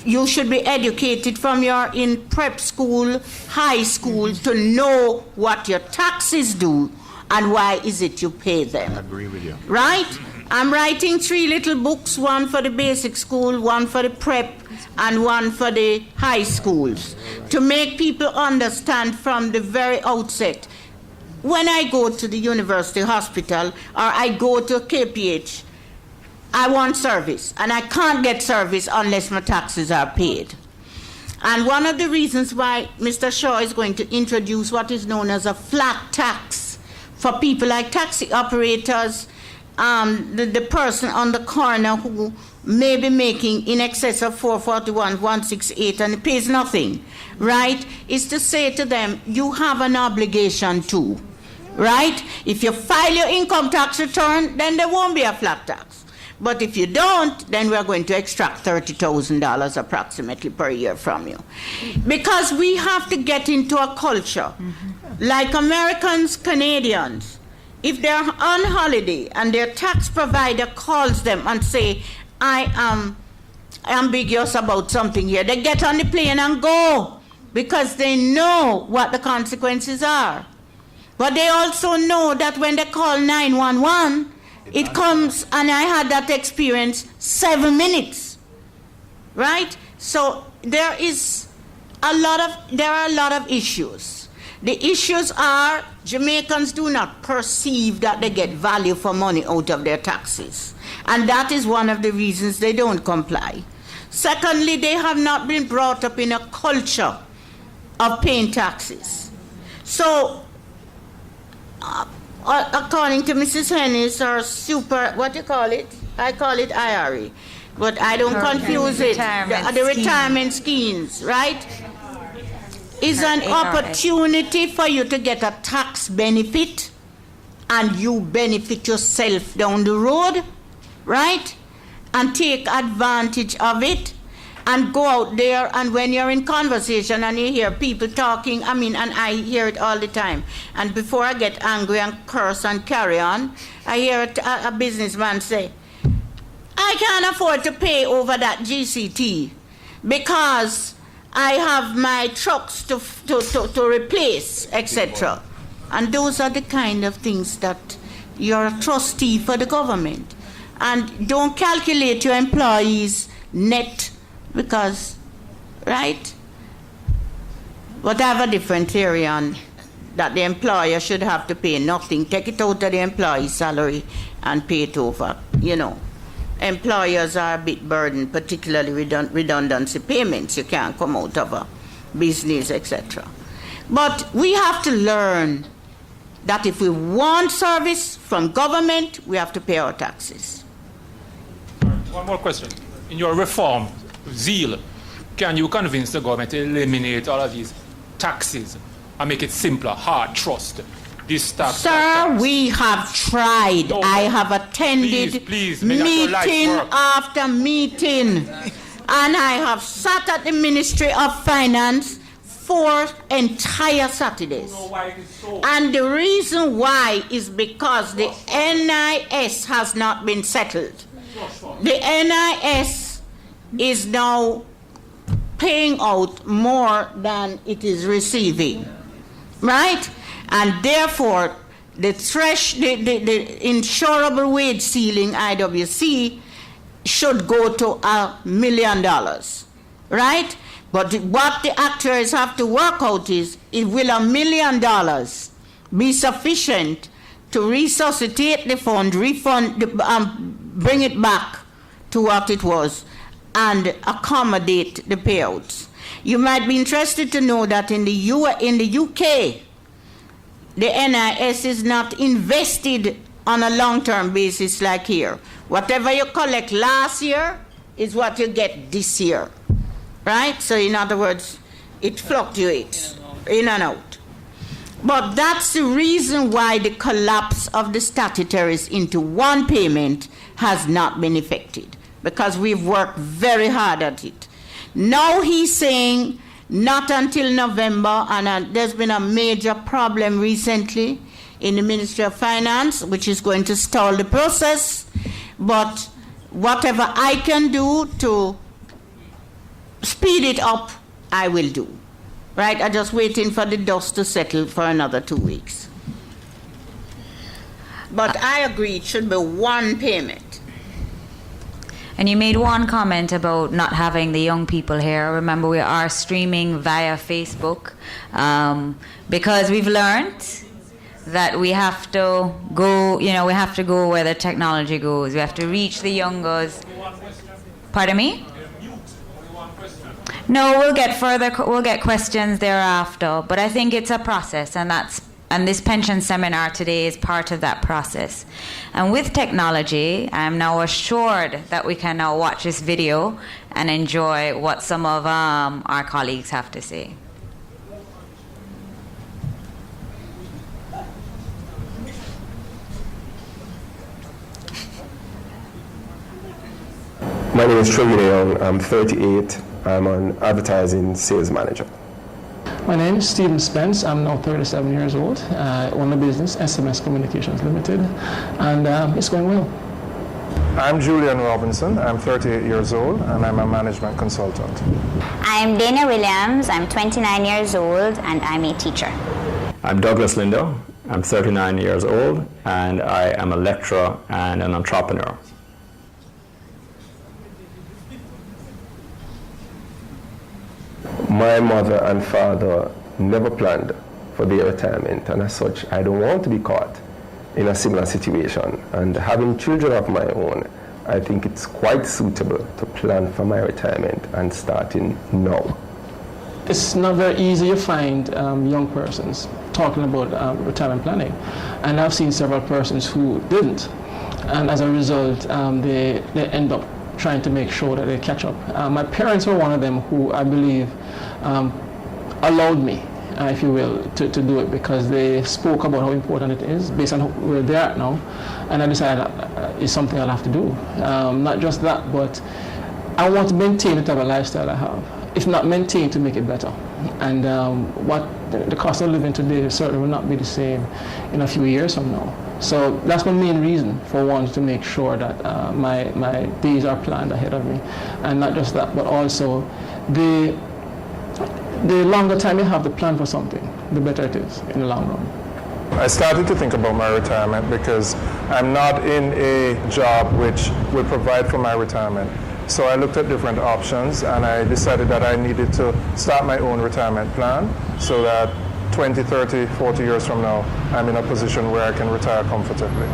you should be educated from your in prep school, high school, to know what your taxes do and why is it you pay them. I agree with you. Right? I'm writing 3 little books, one for the basic school, one for the prep, and one for the high schools, to make people understand from the very outset. When I go to the university hospital or I go to KPH, I want service, and I can't get service unless my taxes are paid. And one of the reasons why Mr. Shaw is going to introduce what is known as a flat tax for people like taxi operators, the person on the corner who may be making in excess of 441, 168, and it pays nothing, right, is to say to them, you have an obligation too, right? If you file your income tax return, then there won't be a flat tax. But if you don't, then we're going to extract $30,000 approximately per year from you. Because we have to get into a culture, like Americans, Canadians, if they're on holiday and their tax provider calls them and say, I am ambiguous about something here, they get on the plane and go because they know what the consequences are. But they also know that when they call 911, it comes, and I had that experience, 7 minutes, right? So there are a lot of issues. The issues are Jamaicans do not perceive that they get value for money out of their taxes. And that is one of the reasons they don't comply. Secondly, they have not been brought up in a culture of paying taxes. So, according to Mrs. Jenez, or what do you call it? I call it IRA, but I don't confuse it. The retirement schemes, right? Is an opportunity for you to get a tax benefit and you benefit yourself down the road, right? And take advantage of it and go out there, and when you're in conversation and you hear people talking, and I hear it all the time, and before I get angry and curse and carry on, I hear a businessman say, I can't afford to pay over that GCT because I have my trucks to replace, etc. And those are the kind of things that you're a trustee for the government. And don't calculate your employees' net, because, right, whatever different theory on that the employer should have to pay nothing, take it out of the employee's salary and pay it over, Employers are a bit burdened, particularly redundancy payments. You can't come out of a business, etc. But we have to learn that if we want service from government, we have to pay our taxes. One more question. In your reform zeal, can you convince the government to eliminate all of these taxes and make it simpler, hard trust? This tax. Sir, tax. We have tried. No, I have attended meeting after meeting. And I have sat at the Ministry of Finance 4 entire Saturdays. And the reason why is because the NIS has not been settled. The NIS is now paying out more than it is receiving, right? And therefore, the insurable wage ceiling, IWC, should go to $1 million, right? But what the actuaries have to work out is, will $1 million be sufficient to resuscitate the fund, bring it back to what it was, and accommodate the payouts? You might be interested to know that in the UK, the NIS is not invested on a long-term basis like here. Whatever you collect last year is what you get this year, right? So in other words, it fluctuates in and out. But that's the reason why the collapse of the statutories into one payment has not been effected, because we've worked very hard at it. Now he's saying not until November, and there's been a major problem recently in the Ministry of Finance, which is going to stall the process. But whatever I can do to speed it up, I will do. Right? I'm just waiting for the dust to settle for another 2 weeks. But I agree it should be one payment. And you made one comment about not having the young people here. Remember, we are streaming via Facebook because we've learned that we have to go, we have to go where the technology goes. We have to reach the youngers. Pardon me? No, we'll get questions thereafter. But I think it's a process, and this pension seminar today is part of that process. And with technology, I'm now assured that we can now watch this video and enjoy what some of our colleagues have to say. My name is Trevor Young. I'm 38. I'm an advertising sales manager. My name is Stephen Spence. I'm now 37 years old. I own a business, SMS Communications Limited, and it's going well. I'm Julian Robinson. I'm 38 years old, and I'm a management consultant. I'm Dana Williams. I'm 29 years old, and I'm a teacher. I'm Douglas Lindo. I'm 39 years old, and I am a lecturer and an entrepreneur. My mother and father never planned for their retirement, and as such, I don't want to be caught in a similar situation. And having children of my own, I think it's quite suitable to plan for my retirement and starting now. It's not very easy to find young persons talking about retirement planning, and I've seen several persons who didn't, and as a result, they end up trying to make sure that they catch up. My parents were one of them who I believe allowed me, if you will, to do it, because they spoke about how important it is based on where they're at now, and I decided it's something I'll have to do. Not just that, but I want to maintain the type of lifestyle I have, if not maintain, to make it better. And what the cost of living today certainly will not be the same in a few years from now. So that's my main reason for wanting to make sure that my days are planned ahead of me. And not just that, but also the longer time you have to plan for something, the better it is in the long run. I started to think about my retirement because I'm not in a job which will provide for my retirement. So I looked at different options, and I decided that I needed to start my own retirement plan so that 20, 30, 40 years from now, I'm in a position where I can retire comfortably.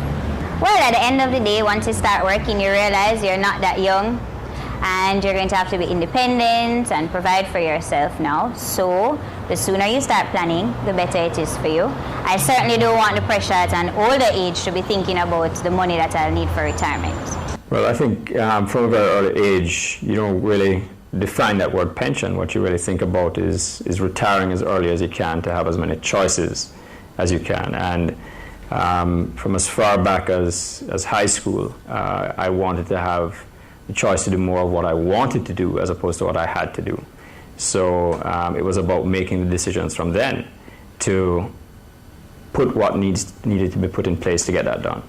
Well, at the end of the day, once you start working, you realize you're not that young, and you're going to have to be independent and provide for yourself now. So the sooner you start planning, the better it is for you. I certainly don't want the pressure at an older age to be thinking about the money that I'll need for retirement. Well, I think from a very early age, you don't really define that word pension. What you really think about is retiring as early as you can to have as many choices as you can. And from as far back as high school, I wanted to have the choice to do more of what I wanted to do as opposed to what I had to do. So it was about making the decisions from then to put what needed to be put in place to get that done.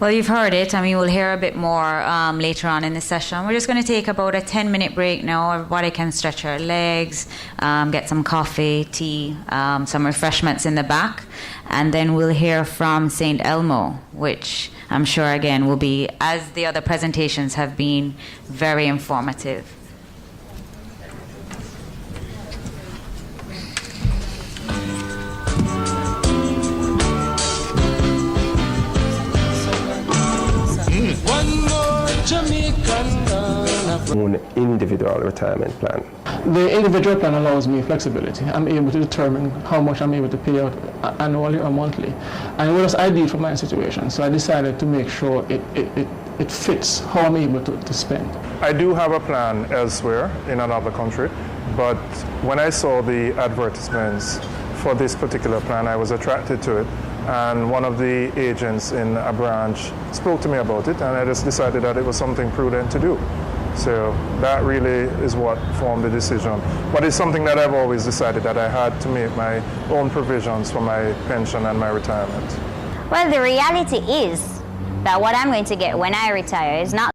Well, you've heard it. I mean, we'll hear a bit more later on in the session. We're just going to take about a 10-minute break now. Everybody can stretch their legs, get some coffee, tea, some refreshments in the back. And then we'll hear from St. Elmo, which I'm sure, again, will be, as the other presentations have been, very informative. Own individual retirement plan. The individual plan allows me flexibility. I'm able to determine how much I'm able to pay out annually or monthly. And it was ideal for my situation, so I decided to make sure it fits how I'm able to spend. I do have a plan elsewhere in another country, but when I saw the advertisements for this particular plan, I was attracted to it. And one of the agents in a branch spoke to me about it, and I just decided that it was something prudent to do. So that really is what formed the decision. But it's something that I've always decided that I had to make my own provisions for my pension and my retirement. Well, the reality is that what I'm going to get when I retire is not